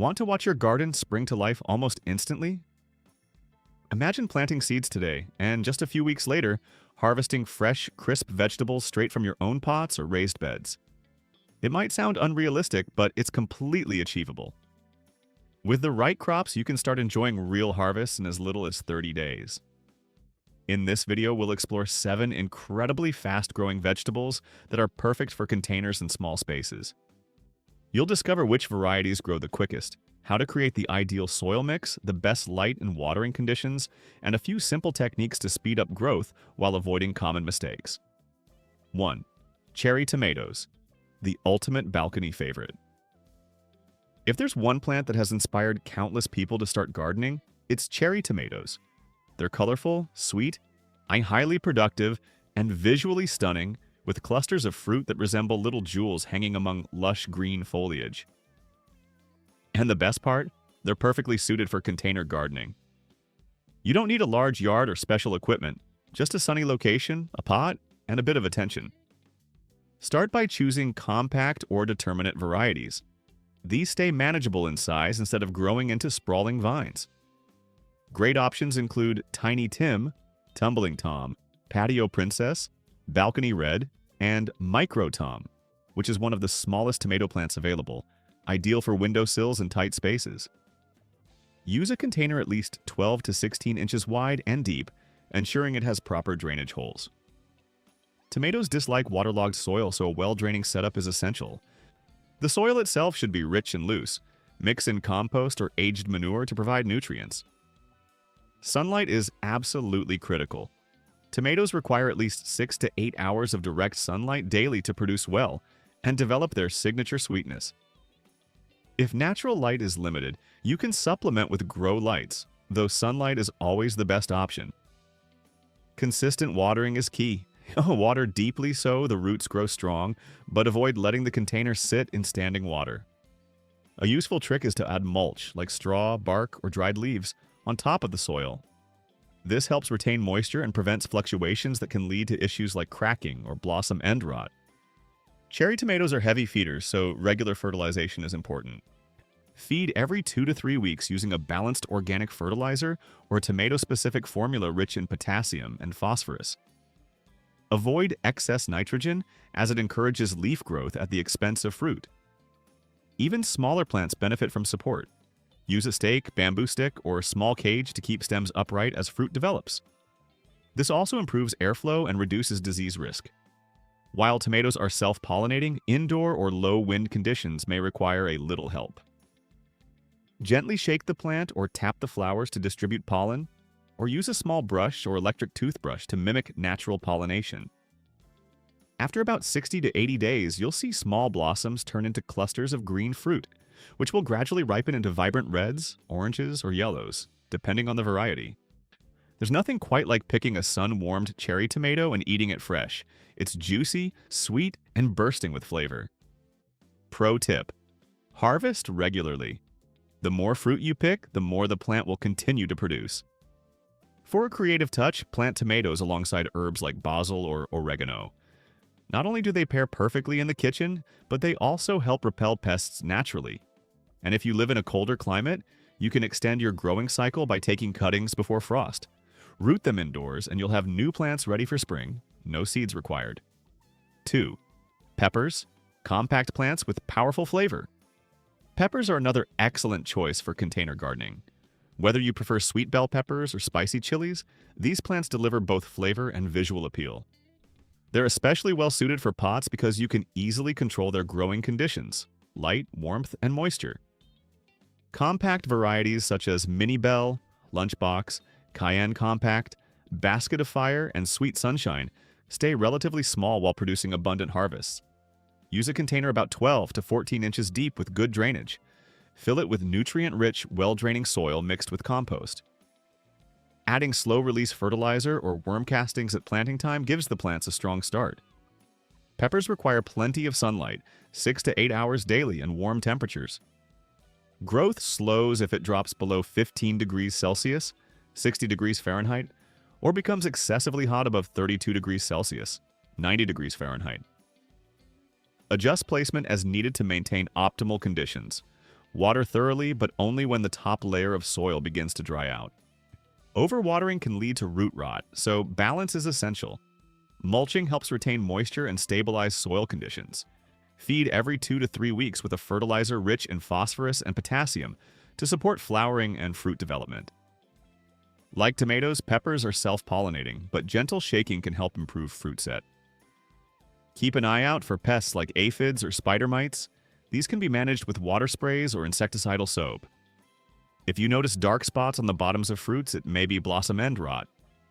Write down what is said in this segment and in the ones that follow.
Want to watch your garden spring to life almost instantly? Imagine planting seeds today and just a few weeks later, harvesting fresh, crisp vegetables straight from your own pots or raised beds. It might sound unrealistic, but it's completely achievable. With the right crops, you can start enjoying real harvests in as little as 30 days. In this video, we'll explore 7 incredibly fast-growing vegetables that are perfect for containers and small spaces. You'll discover which varieties grow the quickest, how to create the ideal soil mix, the best light and watering conditions, and a few simple techniques to speed up growth while avoiding common mistakes. 1. Cherry tomatoes, the ultimate balcony favorite. If there's one plant that has inspired countless people to start gardening, it's cherry tomatoes. They're colorful, sweet, highly productive, and visually stunning, with clusters of fruit that resemble little jewels hanging among lush green foliage. And the best part? They're perfectly suited for container gardening. You don't need a large yard or special equipment, just a sunny location, a pot, and a bit of attention. Start by choosing compact or determinate varieties. These stay manageable in size instead of growing into sprawling vines. Great options include Tiny Tim, Tumbling Tom, Patio Princess, Balcony Red, and Micro Tom, which is one of the smallest tomato plants available, ideal for windowsills and tight spaces. Use a container at least 12 to 16 inches wide and deep, ensuring it has proper drainage holes. Tomatoes dislike waterlogged soil, so a well-draining setup is essential. The soil itself should be rich and loose. Mix in compost or aged manure to provide nutrients. Sunlight is absolutely critical. Tomatoes require at least 6 to 8 hours of direct sunlight daily to produce well and develop their signature sweetness. If natural light is limited, you can supplement with grow lights, though sunlight is always the best option. Consistent watering is key. Water deeply so the roots grow strong, but avoid letting the container sit in standing water. A useful trick is to add mulch, like straw, bark, or dried leaves, on top of the soil. This helps retain moisture and prevents fluctuations that can lead to issues like cracking or blossom end rot. Cherry tomatoes are heavy feeders, so regular fertilization is important. Feed every 2 to 3 weeks using a balanced organic fertilizer or a tomato-specific formula rich in potassium and phosphorus. Avoid excess nitrogen, as it encourages leaf growth at the expense of fruit. Even smaller plants benefit from support. Use a stake, bamboo stick, or a small cage to keep stems upright as fruit develops. This also improves airflow and reduces disease risk. While tomatoes are self-pollinating, indoor or low wind conditions may require a little help. Gently shake the plant or tap the flowers to distribute pollen, or use a small brush or electric toothbrush to mimic natural pollination. After about 60 to 80 days, you'll see small blossoms turn into clusters of green fruit, which will gradually ripen into vibrant reds, oranges, or yellows, depending on the variety. There's nothing quite like picking a sun-warmed cherry tomato and eating it fresh. It's juicy, sweet, and bursting with flavor. Pro tip: harvest regularly. The more fruit you pick, the more the plant will continue to produce. For a creative touch, plant tomatoes alongside herbs like basil or oregano. Not only do they pair perfectly in the kitchen, but they also help repel pests naturally. And if you live in a colder climate, you can extend your growing cycle by taking cuttings before frost. Root them indoors and you'll have new plants ready for spring, no seeds required. 2. Peppers, compact plants with powerful flavor. Peppers are another excellent choice for container gardening. Whether you prefer sweet bell peppers or spicy chilies, these plants deliver both flavor and visual appeal. They're especially well suited for pots because you can easily control their growing conditions: light, warmth, and moisture. Compact varieties such as Mini Bell, Lunchbox, Cayenne Compact, Basket of Fire, and Sweet Sunshine stay relatively small while producing abundant harvests. Use a container about 12 to 14 inches deep with good drainage. Fill it with nutrient-rich, well-draining soil mixed with compost. Adding slow-release fertilizer or worm castings at planting time gives the plants a strong start. Peppers require plenty of sunlight, 6 to 8 hours daily, and warm temperatures. Growth slows if it drops below 15 degrees Celsius, 60 degrees Fahrenheit, or becomes excessively hot above 32 degrees Celsius, 90 degrees Fahrenheit. Adjust placement as needed to maintain optimal conditions. Water thoroughly, but only when the top layer of soil begins to dry out. Overwatering can lead to root rot, so balance is essential. Mulching helps retain moisture and stabilize soil conditions. Feed every 2 to 3 weeks with a fertilizer rich in phosphorus and potassium to support flowering and fruit development. Like tomatoes, peppers are self-pollinating, but gentle shaking can help improve fruit set. Keep an eye out for pests like aphids or spider mites. These can be managed with water sprays or insecticidal soap. If you notice dark spots on the bottoms of fruits, it may be blossom end rot.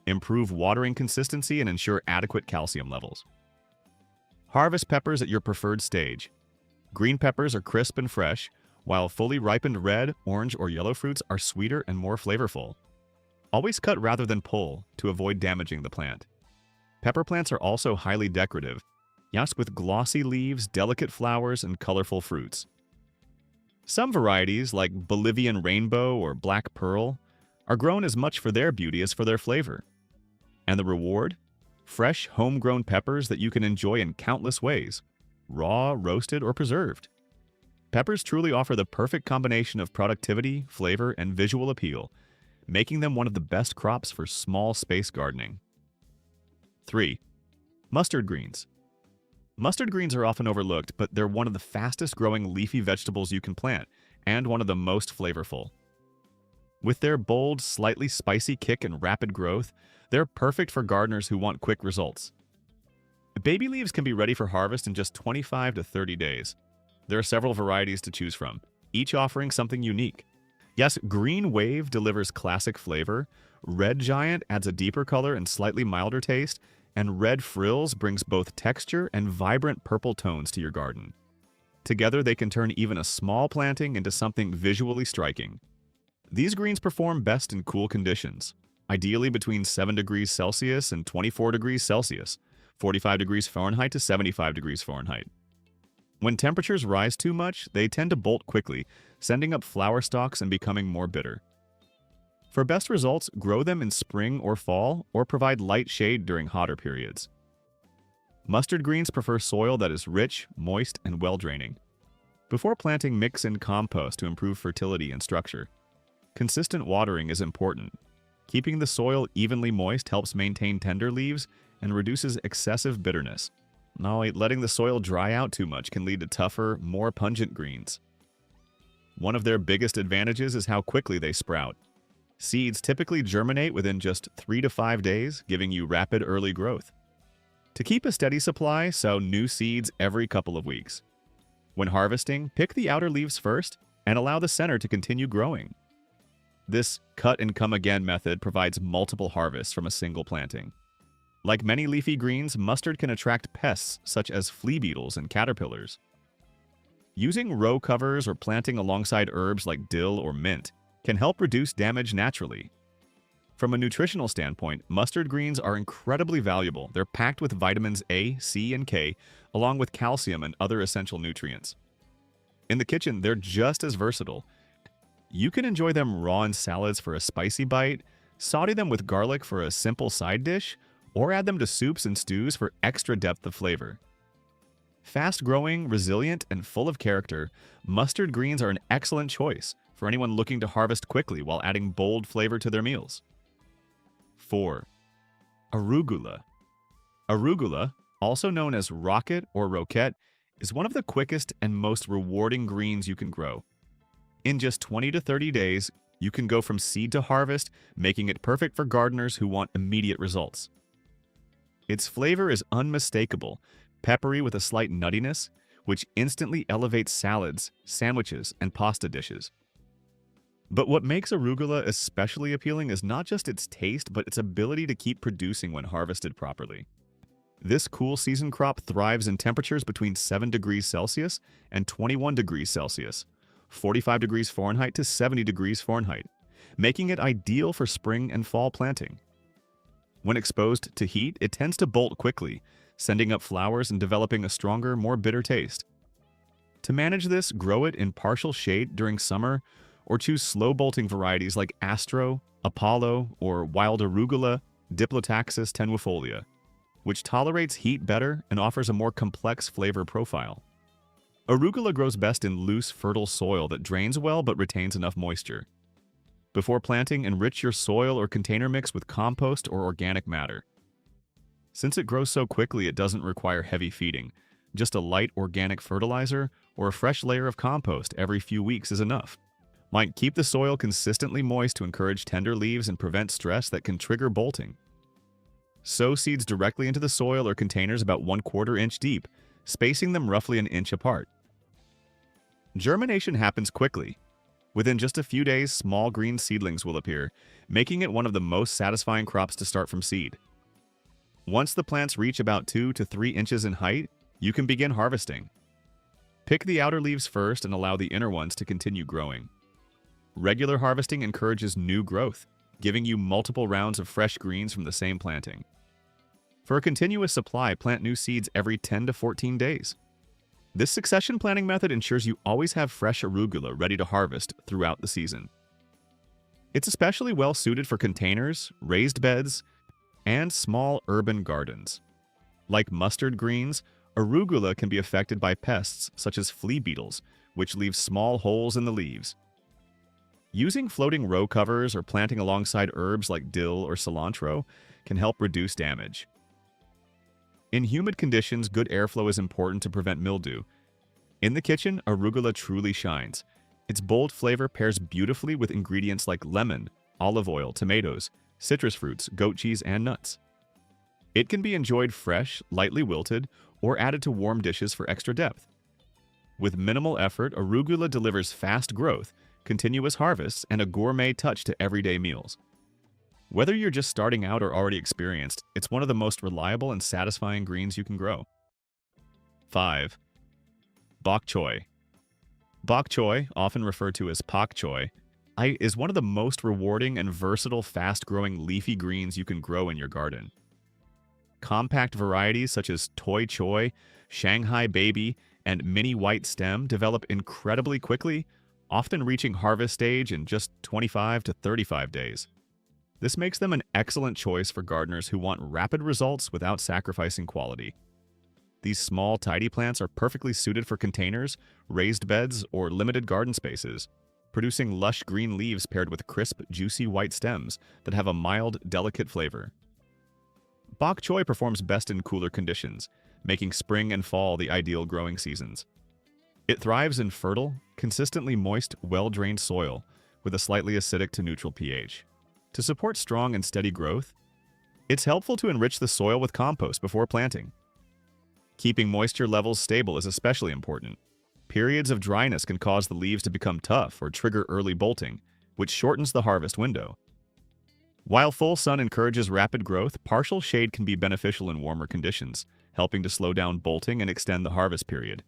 Improve watering consistency and ensure adequate calcium levels. Harvest peppers at your preferred stage. Green peppers are crisp and fresh, while fully ripened red, orange, or yellow fruits are sweeter and more flavorful. Always cut rather than pull to avoid damaging the plant. Pepper plants are also highly decorative, yes, with glossy leaves, delicate flowers, and colorful fruits. Some varieties, like Bolivian rainbow or black pearl, are grown as much for their beauty as for their flavor. And the reward? Fresh, homegrown peppers that you can enjoy in countless ways, raw, roasted, or preserved. Peppers truly offer the perfect combination of productivity, flavor, and visual appeal, making them one of the best crops for small space gardening. 3. Mustard greens. Mustard greens are often overlooked, but they're one of the fastest growing leafy vegetables you can plant, and one of the most flavorful. With their bold, slightly spicy kick and rapid growth, they're perfect for gardeners who want quick results. Baby leaves can be ready for harvest in just 25 to 30 days. There are several varieties to choose from, each offering something unique. Yes, Green Wave delivers classic flavor, Red Giant adds a deeper color and slightly milder taste, and Red Frills brings both texture and vibrant purple tones to your garden. Together, they can turn even a small planting into something visually striking. These greens perform best in cool conditions, ideally between 7 degrees Celsius and 24 degrees Celsius, 45 degrees Fahrenheit to 75 degrees Fahrenheit. When temperatures rise too much, they tend to bolt quickly, sending up flower stalks and becoming more bitter. For best results, grow them in spring or fall, or provide light shade during hotter periods. Mustard greens prefer soil that is rich, moist, and well-draining. Before planting, mix in compost to improve fertility and structure. Consistent watering is important. Keeping the soil evenly moist helps maintain tender leaves and reduces excessive bitterness. No, letting the soil dry out too much can lead to tougher, more pungent greens. One of their biggest advantages is how quickly they sprout. Seeds typically germinate within just 3 to 5 days, giving you rapid early growth. To keep a steady supply, sow new seeds every couple of weeks. When harvesting, pick the outer leaves first and allow the center to continue growing. This cut-and-come-again method provides multiple harvests from a single planting. Like many leafy greens, mustard can attract pests such as flea beetles and caterpillars. Using row covers or planting alongside herbs like dill or mint can help reduce damage naturally. From a nutritional standpoint, mustard greens are incredibly valuable. They're packed with vitamins A, C, and K, along with calcium and other essential nutrients. In the kitchen, they're just as versatile. You can enjoy them raw in salads for a spicy bite, saute them with garlic for a simple side dish, or add them to soups and stews for extra depth of flavor. Fast-growing, resilient, and full of character, mustard greens are an excellent choice for anyone looking to harvest quickly while adding bold flavor to their meals. 4. Arugula. Arugula, also known as rocket or roquette, is one of the quickest and most rewarding greens you can grow. In just 20 to 30 days, you can go from seed to harvest, making it perfect for gardeners who want immediate results. Its flavor is unmistakable, peppery with a slight nuttiness, which instantly elevates salads, sandwiches, and pasta dishes. But what makes arugula especially appealing is not just its taste, but its ability to keep producing when harvested properly. This cool season crop thrives in temperatures between 7 degrees Celsius and 21 degrees Celsius, 45 degrees Fahrenheit to 70 degrees Fahrenheit, making it ideal for spring and fall planting. When exposed to heat, it tends to bolt quickly, sending up flowers and developing a stronger, more bitter taste. To manage this, grow it in partial shade during summer, or choose slow-bolting varieties like Astro, Apollo, or Wild Arugula Diplotaxis tenuifolia, which tolerates heat better and offers a more complex flavor profile. Arugula grows best in loose, fertile soil that drains well but retains enough moisture. Before planting, enrich your soil or container mix with compost or organic matter. Since it grows so quickly, it doesn't require heavy feeding. Just a light organic fertilizer or a fresh layer of compost every few weeks is enough. Might keep the soil consistently moist to encourage tender leaves and prevent stress that can trigger bolting. Sow seeds directly into the soil or containers about 1/4 inch deep, spacing them roughly an inch apart. Germination happens quickly. Within just a few days, small green seedlings will appear, making it one of the most satisfying crops to start from seed. Once the plants reach about 2 to 3 inches in height, you can begin harvesting. Pick the outer leaves first and allow the inner ones to continue growing. Regular harvesting encourages new growth, giving you multiple rounds of fresh greens from the same planting. For a continuous supply, plant new seeds every 10 to 14 days. This succession planting method ensures you always have fresh arugula ready to harvest throughout the season. It's especially well suited for containers, raised beds, and small urban gardens. Like mustard greens, arugula can be affected by pests such as flea beetles, which leave small holes in the leaves. Using floating row covers or planting alongside herbs like dill or cilantro can help reduce damage. In humid conditions, good airflow is important to prevent mildew. In the kitchen, arugula truly shines. Its bold flavor pairs beautifully with ingredients like lemon, olive oil, tomatoes, citrus fruits, goat cheese, and nuts. It can be enjoyed fresh, lightly wilted, or added to warm dishes for extra depth. With minimal effort, arugula delivers fast growth, continuous harvests, and a gourmet touch to everyday meals. Whether you're just starting out or already experienced, it's one of the most reliable and satisfying greens you can grow. 5. Bok choy. Bok choy, often referred to as pak choy, is one of the most rewarding and versatile fast-growing leafy greens you can grow in your garden. Compact varieties such as Toy Choy, Shanghai Baby, and Mini White Stem develop incredibly quickly, often reaching harvest stage in just 25 to 35 days. This makes them an excellent choice for gardeners who want rapid results without sacrificing quality. These small, tidy plants are perfectly suited for containers, raised beds, or limited garden spaces, producing lush green leaves paired with crisp, juicy white stems that have a mild, delicate flavor. Bok choy performs best in cooler conditions, making spring and fall the ideal growing seasons. It thrives in fertile, consistently moist, well-drained soil with a slightly acidic to neutral pH. To support strong and steady growth, it's helpful to enrich the soil with compost before planting. Keeping moisture levels stable is especially important. Periods of dryness can cause the leaves to become tough or trigger early bolting, which shortens the harvest window. While full sun encourages rapid growth, partial shade can be beneficial in warmer conditions, helping to slow down bolting and extend the harvest period.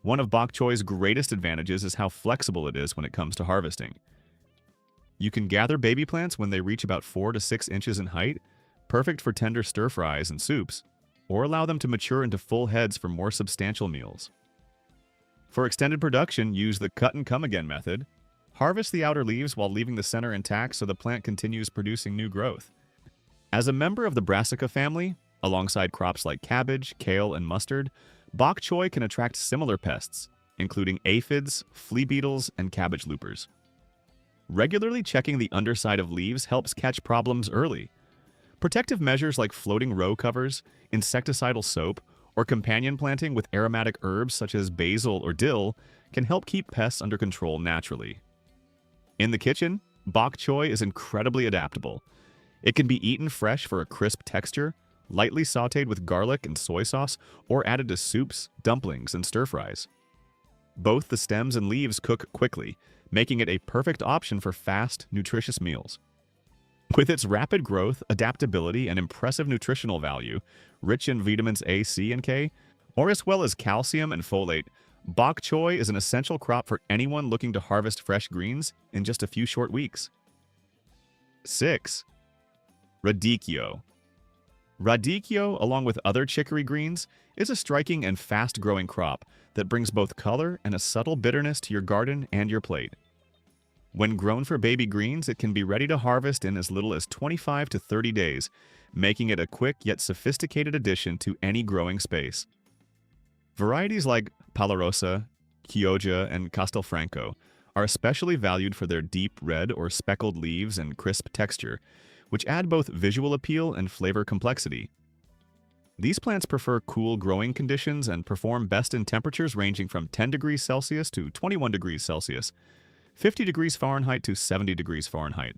One of bok choy's greatest advantages is how flexible it is when it comes to harvesting. You can gather baby plants when they reach about 4 to 6 inches in height, perfect for tender stir-fries and soups, or allow them to mature into full heads for more substantial meals. For extended production, use the cut-and-come-again method. Harvest the outer leaves while leaving the center intact so the plant continues producing new growth. As a member of the Brassica family, alongside crops like cabbage, kale, and mustard, bok choy can attract similar pests, including aphids, flea beetles, and cabbage loopers. Regularly checking the underside of leaves helps catch problems early. Protective measures like floating row covers, insecticidal soap, or companion planting with aromatic herbs such as basil or dill can help keep pests under control naturally. In the kitchen, bok choy is incredibly adaptable. It can be eaten fresh for a crisp texture, lightly sautéed with garlic and soy sauce, or added to soups, dumplings, and stir-fries. Both the stems and leaves cook quickly, making it a perfect option for fast, nutritious meals. With its rapid growth, adaptability, and impressive nutritional value, rich in vitamins A, C, and K, or as well as calcium and folate, bok choy is an essential crop for anyone looking to harvest fresh greens in just a few short weeks. 6. Radicchio. Radicchio, along with other chicory greens, is a striking and fast-growing crop that brings both color and a subtle bitterness to your garden and your plate. When grown for baby greens, it can be ready to harvest in as little as 25 to 30 days, making it a quick yet sophisticated addition to any growing space. Varieties like Palmarosa, Chioggia, and Castelfranco are especially valued for their deep red or speckled leaves and crisp texture, which add both visual appeal and flavor complexity. These plants prefer cool growing conditions and perform best in temperatures ranging from 10 degrees Celsius to 21 degrees Celsius, 50 degrees Fahrenheit to 70 degrees Fahrenheit.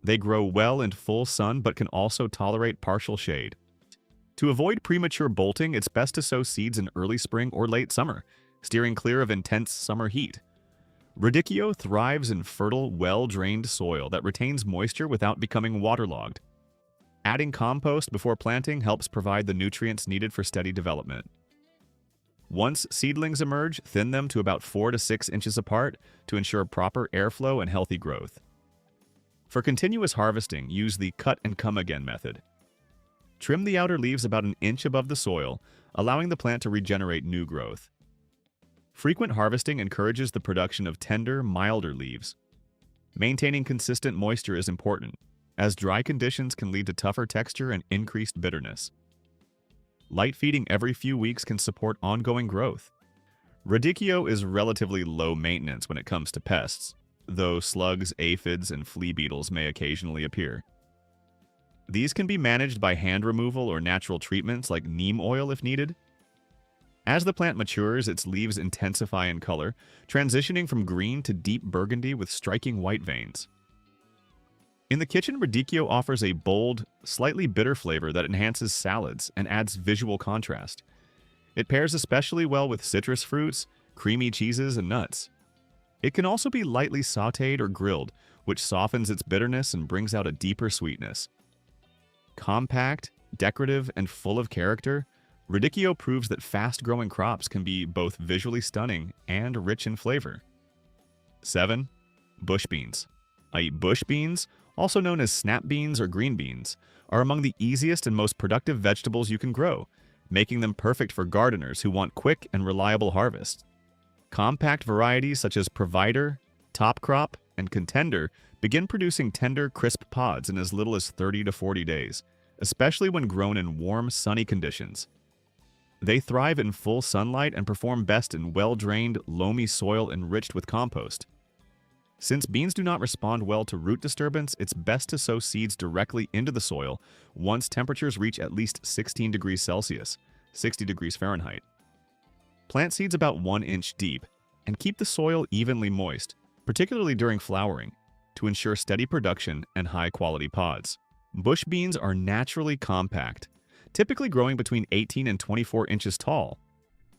They grow well in full sun but can also tolerate partial shade. To avoid premature bolting, it's best to sow seeds in early spring or late summer, steering clear of intense summer heat. Radicchio thrives in fertile, well-drained soil that retains moisture without becoming waterlogged. Adding compost before planting helps provide the nutrients needed for steady development. Once seedlings emerge, thin them to about 4 to 6 inches apart to ensure proper airflow and healthy growth. For continuous harvesting, use the cut and come again method. Trim the outer leaves about an inch above the soil, allowing the plant to regenerate new growth. Frequent harvesting encourages the production of tender, milder leaves. Maintaining consistent moisture is important, as dry conditions can lead to tougher texture and increased bitterness. Light feeding every few weeks can support ongoing growth. Radicchio is relatively low maintenance when it comes to pests, though slugs, aphids, and flea beetles may occasionally appear. These can be managed by hand removal or natural treatments like neem oil if needed. As the plant matures, its leaves intensify in color, transitioning from green to deep burgundy with striking white veins. In the kitchen, radicchio offers a bold, slightly bitter flavor that enhances salads and adds visual contrast. It pairs especially well with citrus fruits, creamy cheeses, and nuts. It can also be lightly sautéed or grilled, which softens its bitterness and brings out a deeper sweetness. Compact, decorative, and full of character, radicchio proves that fast-growing crops can be both visually stunning and rich in flavor. 7. Bush beans. Bush beans, also known as snap beans or green beans, are among the easiest and most productive vegetables you can grow, making them perfect for gardeners who want quick and reliable harvests. Compact varieties such as Provider, Top Crop, and Contender begin producing tender, crisp pods in as little as 30 to 40 days, especially when grown in warm, sunny conditions. They thrive in full sunlight and perform best in well-drained, loamy soil enriched with compost. Since beans do not respond well to root disturbance, it's best to sow seeds directly into the soil once temperatures reach at least 16 degrees Celsius, 60 degrees Fahrenheit. Plant seeds about 1 inch deep and keep the soil evenly moist, particularly during flowering, to ensure steady production and high-quality pods. Bush beans are naturally compact, typically growing between 18 and 24 inches tall,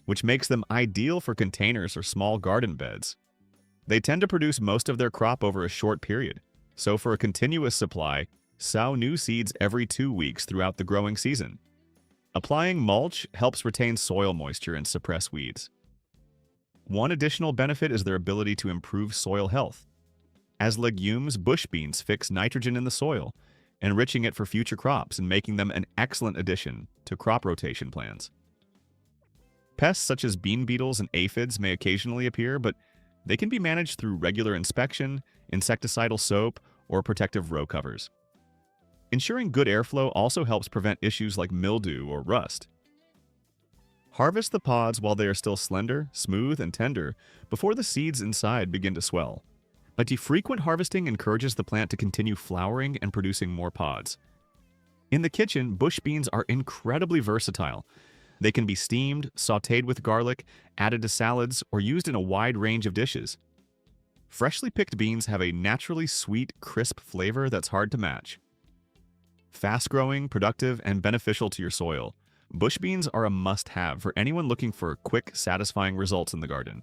which makes them ideal for containers or small garden beds. They tend to produce most of their crop over a short period, so for a continuous supply, sow new seeds every 2 weeks throughout the growing season. Applying mulch helps retain soil moisture and suppress weeds. One additional benefit is their ability to improve soil health. As legumes, bush beans fix nitrogen in the soil, enriching it for future crops and making them an excellent addition to crop rotation plans. Pests such as bean beetles and aphids may occasionally appear, but they can be managed through regular inspection, insecticidal soap, or protective row covers. Ensuring good airflow also helps prevent issues like mildew or rust. Harvest the pods while they are still slender, smooth, and tender before the seeds inside begin to swell. But frequent harvesting encourages the plant to continue flowering and producing more pods. In the kitchen, bush beans are incredibly versatile. They can be steamed, sautéed with garlic, added to salads, or used in a wide range of dishes. Freshly picked beans have a naturally sweet, crisp flavor that's hard to match. Fast-growing, productive, and beneficial to your soil, bush beans are a must-have for anyone looking for quick, satisfying results in the garden.